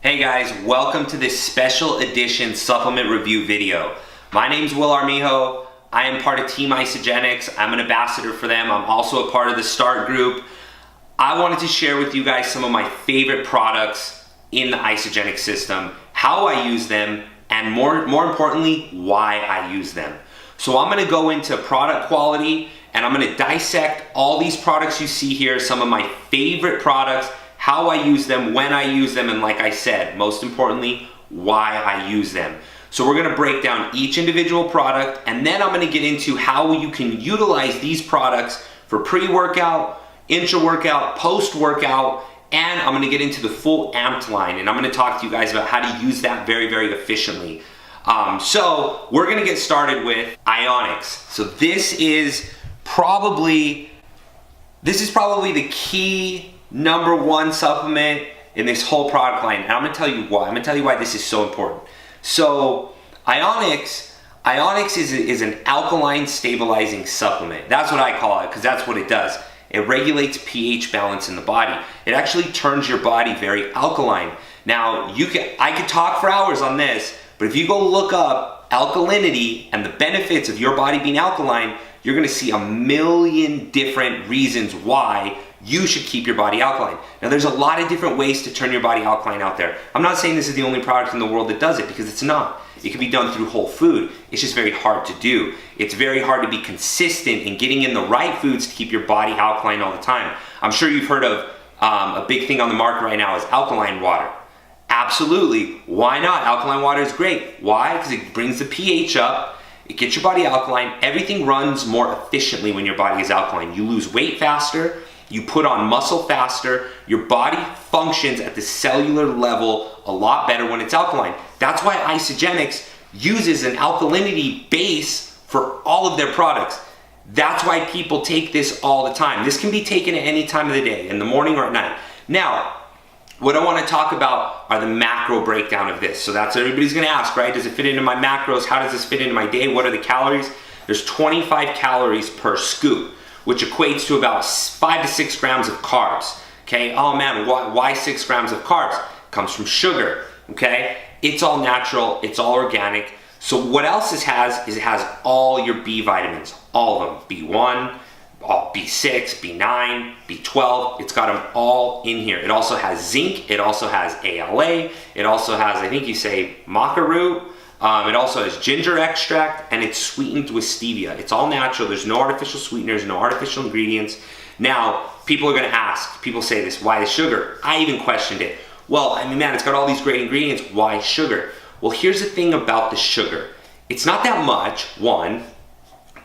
Hey guys, welcome to this special edition supplement review video. My name's Armijo. I am part of Team Isagenix. I'm an ambassador for them. I'm also a part of the START group. I wanted to share with you guys some of my favorite products in the Isagenix system, how I use them, and more importantly, why I use them. So I'm gonna go into product quality and I'm gonna dissect all these products you see here, some of my favorite products, how I use them, when I use them, and like I said, most importantly, why I use them. So we're gonna break down each individual product, and then I'm gonna get into how you can utilize these products for pre-workout, intra-workout, post-workout, and I'm gonna get into the full amped line, and I'm gonna talk to you guys about how to use that very, very efficiently. So we're gonna get started with Isagenix. So this is probably the key #1 supplement in this whole product line, and I'm gonna tell you why. I'm gonna tell you why this is so important. So Isagenix is an alkaline stabilizing supplement. That's what I call it, because that's what it does. It regulates pH balance in the body. It actually turns your body very alkaline. Now, I could talk for hours on this, but if you go look up alkalinity and the benefits of your body being alkaline, you're gonna see a million different reasons why you should keep your body alkaline. Now, there's a lot of different ways to turn your body alkaline out there. I'm not saying this is the only product in the world that does it, because it's not. It can be done through whole food. It's just very hard to do. It's very hard to be consistent in getting in the right foods to keep your body alkaline all the time. I'm sure you've heard of a big thing on the market right now is alkaline water. Absolutely. Why not? Alkaline water is great. Why? Because it brings the pH up. It gets your body alkaline. Everything runs more efficiently when your body is alkaline. You lose weight faster. You put on muscle faster. Your body functions at the cellular level a lot better when it's alkaline. That's why Isagenix uses an alkalinity base for all of their products. That's why people take this all the time. This can be taken at any time of the day, in the morning or at night. Now, what I want to talk about are the macro breakdown of this. So that's what everybody's going to ask, right? Does it fit into my macros? How does this fit into my day? What are the calories? There's 25 calories per scoop, which equates to about 5 to 6 grams of carbs. Okay, oh man, why 6 grams of carbs? It comes from sugar, okay? It's all natural, it's all organic. So what else it has is it has all your B vitamins, all of them, B1, B6, B9, B12, it's got them all in here. It also has zinc, it also has ALA, it also has, I think you say, maca root, it also has ginger extract, and it's sweetened with stevia. It's all natural, there's no artificial sweeteners, no artificial ingredients. Now, people are gonna ask, people say this, why the sugar? I even questioned it. Well, I mean, man, it's got all these great ingredients, why sugar? Well, here's the thing about the sugar. It's not that much, 1.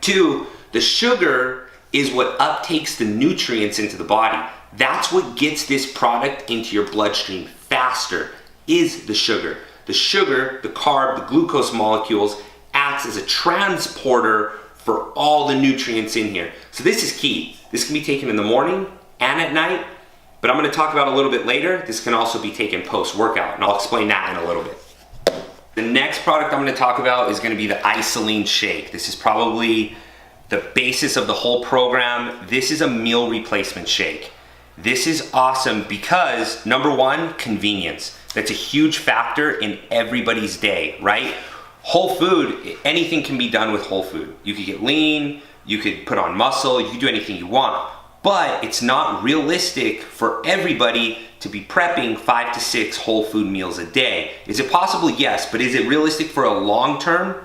2, the sugar is what uptakes the nutrients into the body. That's what gets this product into your bloodstream faster, is the sugar. The sugar, the carb, the glucose molecules acts as a transporter for all the nutrients in here. So this is key. This can be taken in the morning and at night, but I'm gonna talk about a little bit later. This can also be taken post-workout, and I'll explain that in a little bit. The next product I'm gonna talk about is gonna be the Isagenix shake. This is probably the basis of the whole program. This is a meal replacement shake. This is awesome because, #1, convenience. That's a huge factor in everybody's day, right? Whole food, anything can be done with whole food. You could get lean, you could put on muscle, you can do anything you want. But it's not realistic for everybody to be prepping 5 to 6 whole food meals a day. Is it possible? Yes, but is it realistic for a long term?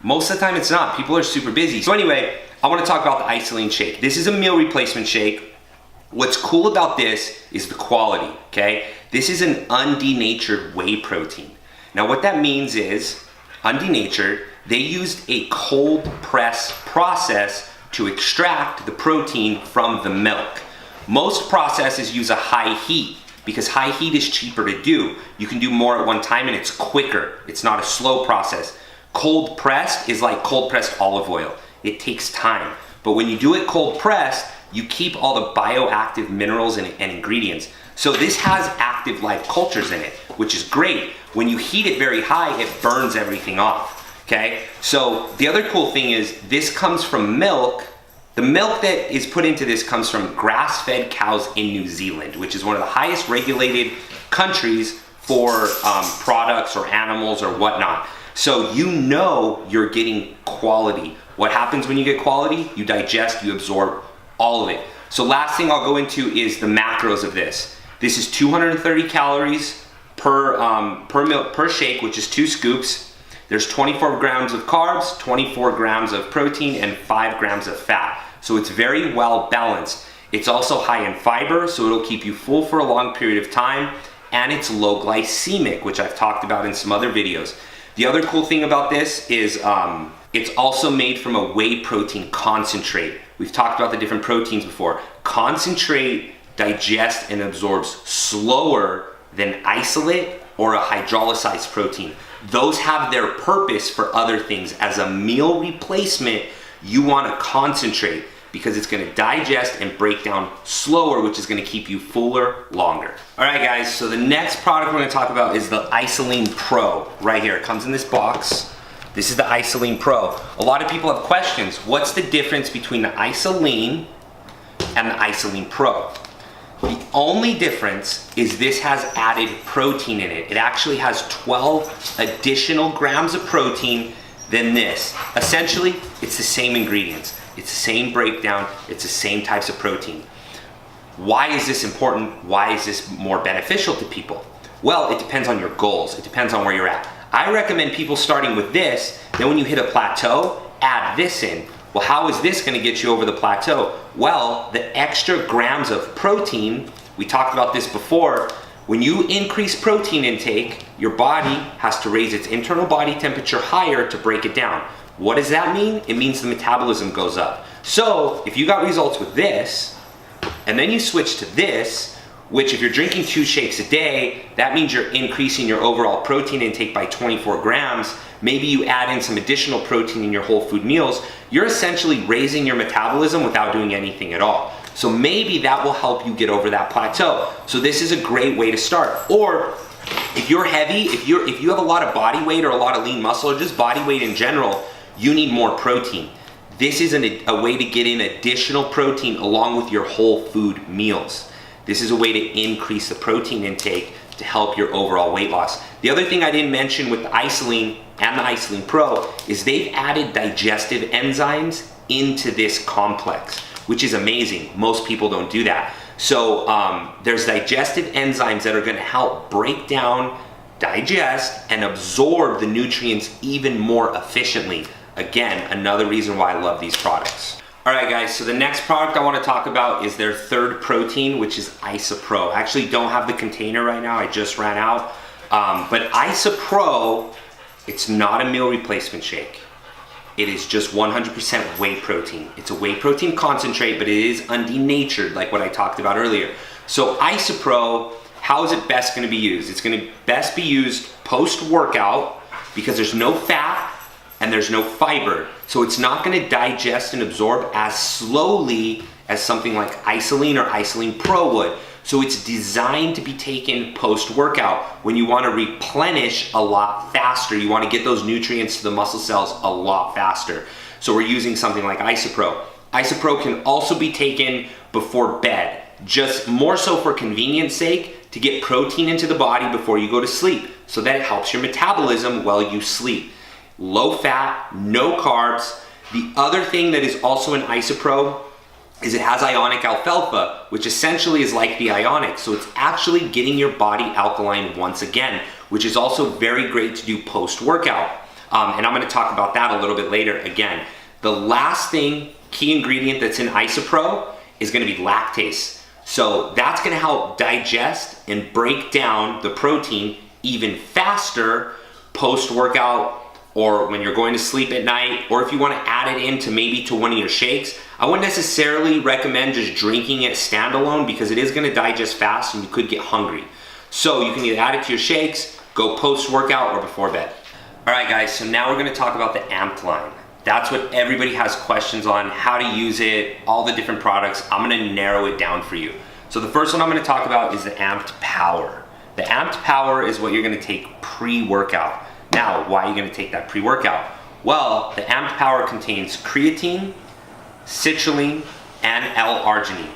Most of the time it's not. People are super busy. So anyway, I want to talk about the Isagenix shake. This is a meal replacement shake. What's cool about this is the quality, okay? This is an undenatured whey protein. Now what that means is, undenatured, they used a cold press process to extract the protein from the milk. Most processes use a high heat because high heat is cheaper to do. You can do more at one time and it's quicker. It's not a slow process. Cold pressed is like cold pressed olive oil. It takes time. But when you do it cold pressed, you keep all the bioactive minerals and ingredients. So this has active life cultures in it, which is great. When you heat it very high, it burns everything off, okay? So the other cool thing is this comes from milk. The milk that is put into this comes from grass-fed cows in New Zealand, which is one of the highest regulated countries for products or animals or whatnot. So you know you're getting quality. What happens when you get quality? You digest, you absorb all of it. So last thing I'll go into is the macros of this. This is 230 calories per shake, which is 2 scoops. There's 24 grams of carbs, 24 grams of protein, and 5 grams of fat. So it's very well balanced. It's also high in fiber, so it'll keep you full for a long period of time, and it's low glycemic, which I've talked about in some other videos. The other cool thing about this is it's also made from a whey protein concentrate. We've talked about the different proteins before. Concentrate digests and absorbs slower than isolate or a hydrolyzed protein. Those have their purpose for other things. As a meal replacement, you want to concentrate because it's going to digest and break down slower, which is going to keep you fuller longer. All right, guys, so the next product we're going to talk about is the Isagenix Pro. Right here, it comes in this box. This is the Isagenix Pro. A lot of people have questions. What's the difference between the Isagenix and the Isagenix Pro? The only difference is this has added protein in it. It actually has 12 additional grams of protein than this. Essentially, it's the same ingredients. It's the same breakdown. It's the same types of protein. Why is this important? Why is this more beneficial to people? Well, it depends on your goals. It depends on where you're at. I recommend people starting with this, then when you hit a plateau, add this in. Well, how is this going to get you over the plateau? Well, the extra grams of protein, we talked about this before, when you increase protein intake, your body has to raise its internal body temperature higher to break it down. What does that mean? It means the metabolism goes up. So if you got results with this, and then you switch to this, which if you're drinking 2 shakes a day, that means you're increasing your overall protein intake by 24 grams. Maybe you add in some additional protein in your whole food meals. You're essentially raising your metabolism without doing anything at all. So maybe that will help you get over that plateau. So this is a great way to start. Or if you're heavy, if you have a lot of body weight or a lot of lean muscle or just body weight in general, you need more protein. This is a way to get in additional protein along with your whole food meals. This is a way to increase the protein intake to help your overall weight loss. The other thing I didn't mention with the Isagenix and the Isagenix Pro is they've added digestive enzymes into this complex, which is amazing. Most people don't do that. So there's digestive enzymes that are gonna help break down, digest, and absorb the nutrients even more efficiently. Again, another reason why I love these products. All right, guys, so the next product I want to talk about is their third protein, which is IsaPro. I actually don't have the container right now. I just ran out. But IsaPro, it's not a meal replacement shake. It is just 100% whey protein. It's a whey protein concentrate, but it is undenatured, like what I talked about earlier. So IsaPro, how is it best going to be used? It's going to best be used post-workout because there's no fat and there's no fiber. So it's not going to digest and absorb as slowly as something like Isagenix or Isagenix Pro would. So it's designed to be taken post-workout when you want to replenish a lot faster. You want to get those nutrients to the muscle cells a lot faster. So we're using something like IsaPro. IsaPro can also be taken before bed, just more so for convenience sake, to get protein into the body before you go to sleep, so that it helps your metabolism while you sleep. Low fat, no carbs. The other thing that is also in IsaPro is it has ionic alfalfa, which essentially is like the ionic. So it's actually getting your body alkaline once again, which is also very great to do post-workout. And I'm gonna talk about that a little bit later again. The last thing, key ingredient that's in IsaPro is gonna be lactase. So that's gonna help digest and break down the protein even faster post-workout, or when you're going to sleep at night, or if you want to add it into maybe to one of your shakes. I wouldn't necessarily recommend just drinking it standalone because it is going to digest fast and you could get hungry. So you can either add it to your shakes, go post-workout, or before bed. All right, guys, so now we're going to talk about the Amped line. That's what everybody has questions on, how to use it, all the different products. I'm going to narrow it down for you. So the first one I'm going to talk about is the Amped Power. The Amped Power is what you're going to take pre-workout. Now, why are you going to take that pre-workout? Well, the Amped Power contains creatine, citrulline, and L-arginine.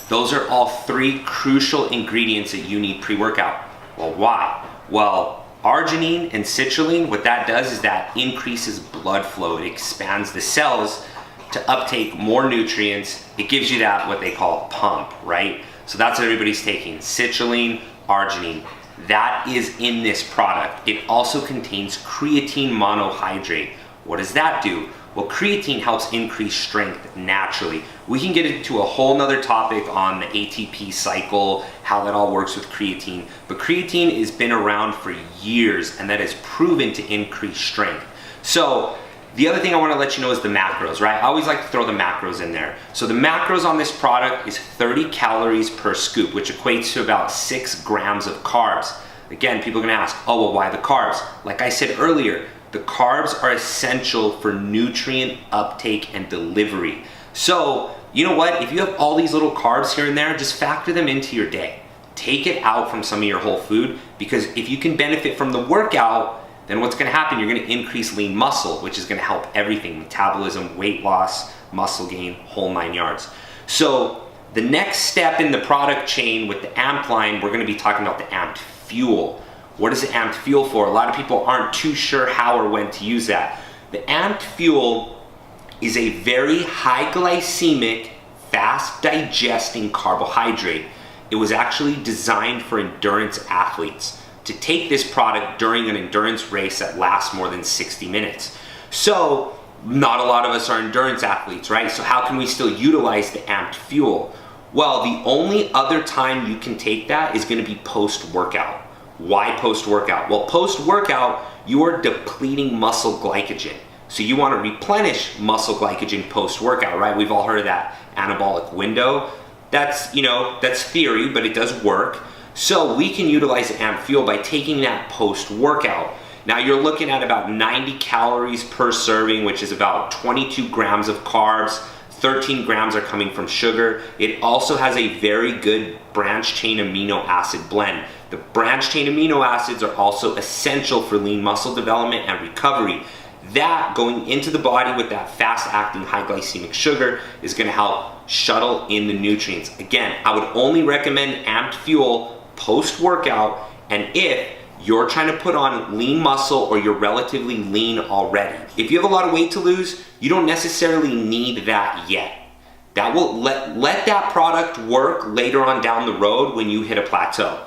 Those are all 3 crucial ingredients that you need pre-workout. Well, why? Well, arginine and citrulline, what that does is that increases blood flow. It expands the cells to uptake more nutrients. It gives you that, what they call pump, right? So that's what everybody's taking, citrulline, arginine. That is in this product. It also contains creatine monohydrate. What does that do? Well, creatine helps increase strength naturally. We can get into a whole nother topic on the ATP cycle, how that all works with creatine, but creatine has been around for years and that is proven to increase strength. So the other thing I want to let you know is the macros, right? I always like to throw the macros in there. So the macros on this product is 30 calories per scoop, which equates to about 6 grams of carbs. Again, people are going to ask, oh, well, why the carbs? Like I said earlier, the carbs are essential for nutrient uptake and delivery. So, you know what? If you have all these little carbs here and there, just factor them into your day. Take it out from some of your whole food, because if you can benefit from the workout, then what's gonna happen? You're gonna increase lean muscle, which is gonna help everything, metabolism, weight loss, muscle gain, whole 9 yards. So the next step in the product chain with the AMP line, we're gonna be talking about the AMP fuel. What is the AMP fuel for? A lot of people aren't too sure how or when to use that. The AMP fuel is a very high glycemic, fast digesting carbohydrate. It was actually designed for endurance athletes to take this product during an endurance race that lasts more than 60 minutes. So not a lot of us are endurance athletes, right? So how can we still utilize the AMP fuel? Well, the only other time you can take that is going to be post-workout. Why post-workout? Well, post-workout, you are depleting muscle glycogen. So you want to replenish muscle glycogen post-workout, right? We've all heard of that anabolic window. That's, that's theory, but it does work. So we can utilize the AMP fuel by taking that post-workout. Now you're looking at about 90 calories per serving, which is about 22 grams of carbs. 13 grams are coming from sugar. It also has a very good branched chain amino acid blend. The branched chain amino acids are also essential for lean muscle development and recovery. That going into the body with that fast acting high glycemic sugar is gonna help shuttle in the nutrients. Again, I would only recommend AMP fuel post-workout, and if you're trying to put on lean muscle or you're relatively lean already. If you have a lot of weight to lose, you don't necessarily need that yet. That will let that product work later on down the road when you hit a plateau.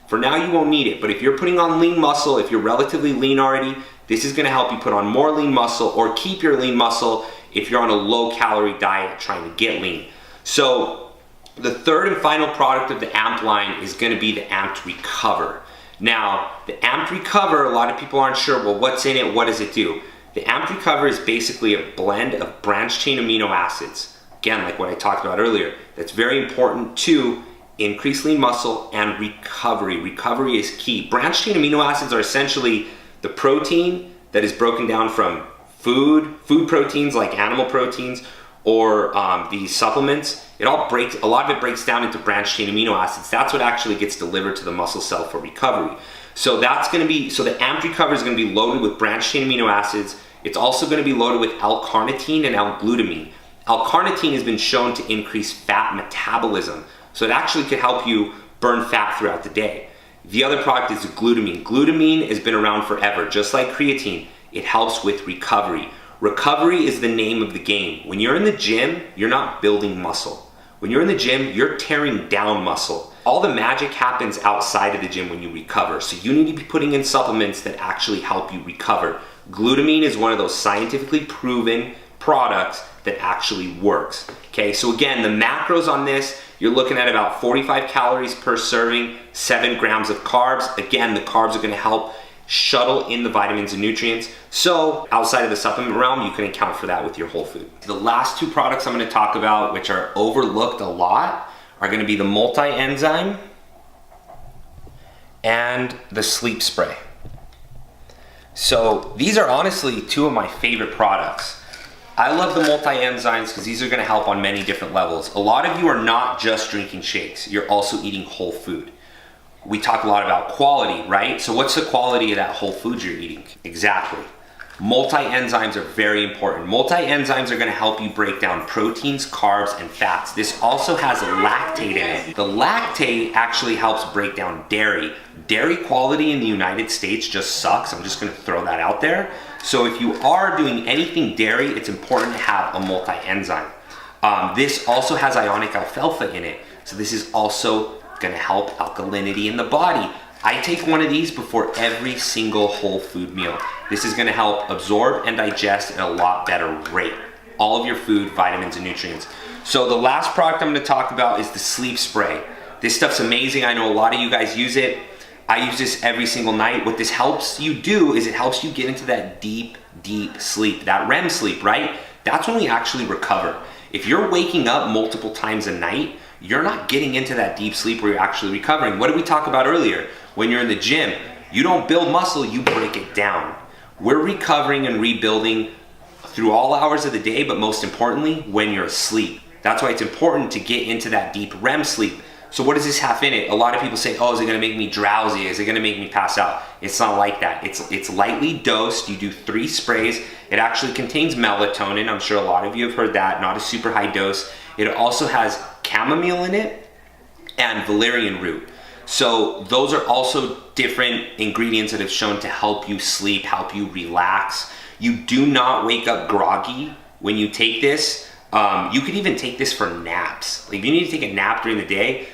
For now, you won't need it, but if you're putting on lean muscle, if you're relatively lean already, this is gonna help you put on more lean muscle or keep your lean muscle if you're on a low calorie diet trying to get lean. So the third and final product of the AMP line is gonna be the AMP Recover. Now, the AMP Recover, a lot of people aren't sure, well, what's in it, what does it do? The AMP Recover is basically a blend of branched chain amino acids. Again, like what I talked about earlier, that's very important to increase lean muscle and recovery. Recovery is key. Branched chain amino acids are essentially the protein that is broken down from food proteins like animal proteins, or these supplements. A lot of it breaks down into branched chain amino acids. That's what actually gets delivered to the muscle cell for recovery. So the AMP Recover is gonna be loaded with branched chain amino acids. It's also gonna be loaded with L-carnitine and L-glutamine. L-carnitine has been shown to increase fat metabolism. So it actually could help you burn fat throughout the day. The other product is glutamine. Glutamine has been around forever, just like creatine. It helps with recovery. Recovery is the name of the game. When you're in the gym, you're not building muscle. When you're in the gym, you're tearing down muscle. All the magic happens outside of the gym when you recover. So you need to be putting in supplements that actually help you recover. Glutamine is one of those scientifically proven products that actually works. Okay, so again, the macros on this, you're looking at about 45 calories per serving, 7 grams of carbs. Again, the carbs are gonna help shuttle in the vitamins and nutrients. So outside of the supplement realm, you can account for that with your whole food. The last two products I'm gonna talk about, which are overlooked a lot, are gonna be the multi-enzyme and the sleep spray. So these are honestly two of my favorite products. I love the multi-enzymes because these are gonna help on many different levels. A lot of you are not just drinking shakes, you're also eating whole food. We talk a lot about quality, right? So what's the quality of that whole food you're eating? Exactly. Multi-enzymes are very important. Multi-enzymes are gonna help you break down proteins, carbs, and fats. This also has lactate in it. The lactate actually helps break down dairy. Dairy quality in the United States just sucks. I'm just gonna throw that out there. So if you are doing anything dairy, it's important to have a multi-enzyme. This also has ionic alfalfa in it. So this is also gonna help alkalinity in the body. I take one of these before every single whole food meal. This is gonna help absorb and digest at a lot better rate all of your food, vitamins, and nutrients. So the last product I'm gonna talk about is the sleep spray. This stuff's amazing. I know a lot of you guys use it. I use this every single night. What this helps you do is it helps you get into that deep, deep sleep, that REM sleep, right? That's when we actually recover. If you're waking up multiple times a night, you're not getting into that deep sleep where you're actually recovering. What did we talk about earlier? When you're in the gym, you don't build muscle, you break it down. We're recovering and rebuilding through all hours of the day, but most importantly, when you're asleep. That's why it's important to get into that deep REM sleep. So what does this have in it? A lot of people say, oh, is it gonna make me drowsy? Is it gonna make me pass out? It's not like that. It's lightly dosed. You do 3 sprays. It actually contains melatonin. I'm sure a lot of you have heard that, not a super high dose. It also has chamomile in it and valerian root. So those are also different ingredients that have shown to help you sleep, help you relax. You do not wake up groggy when you take this. You could even take this for naps. Like if you need to take a nap during the day,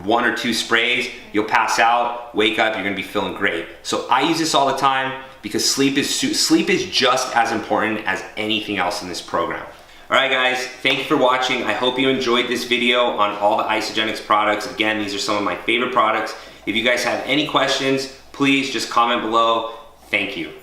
1 or 2 sprays, you'll pass out, wake up, you're gonna be feeling great. So I use this all the time because sleep is just as important as anything else in this program. All right guys, thank you for watching. I hope you enjoyed this video on all the Isagenix products. Again, these are some of my favorite products. If you guys have any questions, please just comment below. Thank you.